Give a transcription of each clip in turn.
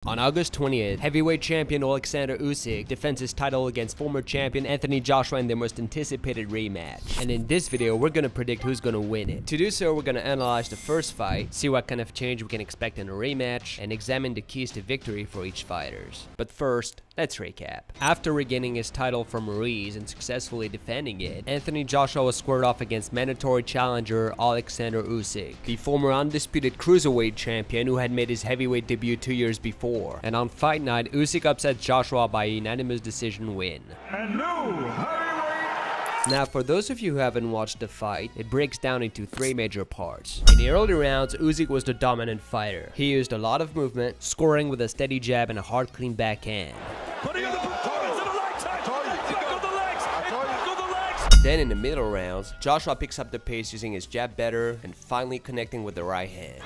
On August 20th, heavyweight champion Oleksandr Usyk defends his title against former champion Anthony Joshua in their most anticipated rematch. And in this video, we're gonna predict who's gonna win it. To do so, we're gonna analyze the first fight, see what kind of change we can expect in a rematch, and examine the keys to victory for each fighters. But first, let's recap. After regaining his title from Ruiz and successfully defending it, Anthony Joshua was squared off against mandatory challenger Oleksandr Usyk, the former undisputed cruiserweight champion who had made his heavyweight debut 2 years before. And on fight night, Usyk upset Joshua by a unanimous decision win. And new heavyweight. Now, for those of you who haven't watched the fight, it breaks down into 3 major parts. In the early rounds, Usyk was the dominant fighter. He used a lot of movement, scoring with a steady jab and a hard, clean backhand. Putting in the performance in the right side. Back on the legs. Back on the legs. Then in the middle rounds, Joshua picks up the pace using his jab better and finally connecting with the right hand.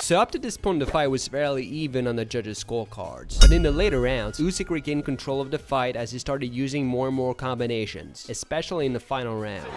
So up to this point, the fight was fairly even on the judges' scorecards. But in the later rounds, Usyk regained control of the fight as he started using more and more combinations, especially in the final round.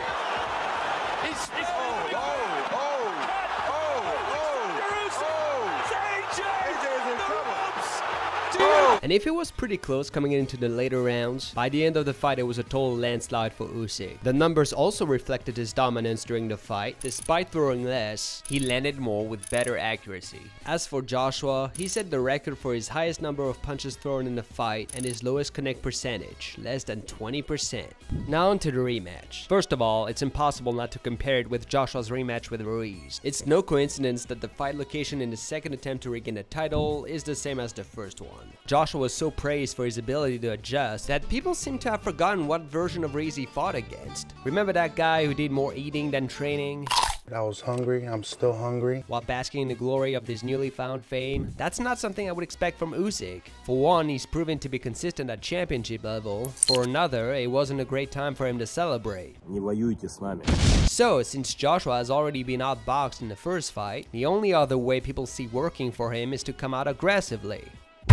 And if it was pretty close coming into the later rounds, by the end of the fight it was a total landslide for Usyk. The numbers also reflected his dominance during the fight. Despite throwing less, he landed more with better accuracy. As for Joshua, he set the record for his highest number of punches thrown in the fight and his lowest connect percentage, less than 20%. Now onto the rematch. First of all, it's impossible not to compare it with Joshua's rematch with Ruiz. It's no coincidence that the fight location in the second attempt to regain the title is the same as the first one. Joshua was so praised for his ability to adjust that people seem to have forgotten what version of Ruiz he fought against. Remember that guy who did more eating than training? I was hungry, I'm still hungry. While basking in the glory of this newly found fame, that's not something I would expect from Usyk. For one, he's proven to be consistent at championship level. For another, it wasn't a great time for him to celebrate. Не воюйте с нами. So, since Joshua has already been outboxed in the first fight, the only other way people see working for him is to come out aggressively.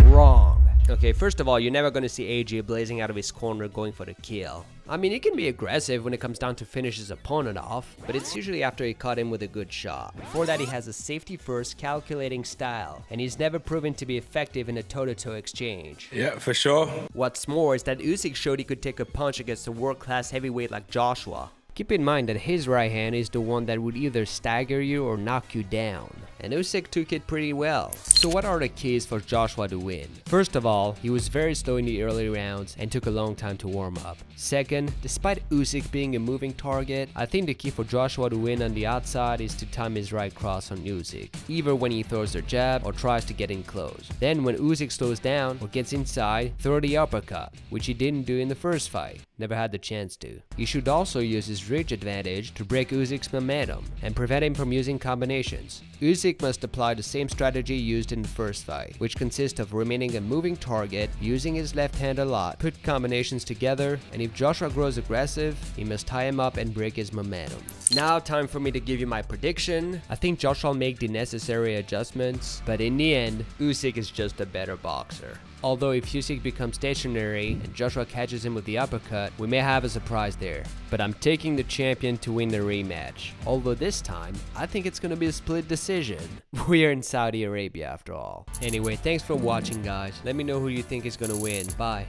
Wrong. Okay, first of all, you're never gonna see AJ blazing out of his corner going for the kill. I mean, he can be aggressive when it comes down to finish his opponent off, but it's usually after he caught him with a good shot. Before that, he has a safety-first, calculating style, and he's never proven to be effective in a toe-to-toe exchange. Yeah, for sure. What's more is that Usyk showed he could take a punch against a world-class heavyweight like Joshua. Keep in mind that his right hand is the one that would either stagger you or knock you down, and Usyk took it pretty well. So what are the keys for Joshua to win? First of all, he was very slow in the early rounds and took a long time to warm up. Second, despite Usyk being a moving target, I think the key for Joshua to win on the outside is to time his right cross on Usyk, either when he throws the jab or tries to get in close. Then when Usyk slows down or gets inside, throw the uppercut, which he didn't do in the first fight. Never had the chance to. He should also use his reach advantage to break Usyk's momentum and prevent him from using combinations. Usyk must apply the same strategy used in the first fight, which consists of remaining a moving target, using his left hand a lot, put combinations together, and if Joshua grows aggressive, he must tie him up and break his momentum. Now time for me to give you my prediction. I think Joshua will make the necessary adjustments, but in the end, Usyk is just a better boxer. Although if Usyk becomes stationary and Joshua catches him with the uppercut, we may have a surprise there. But I'm taking the champion to win the rematch. Although this time, I think it's gonna be a split decision. We are in Saudi Arabia after all. Anyway, thanks for watching guys. Let me know who you think is gonna win. Bye.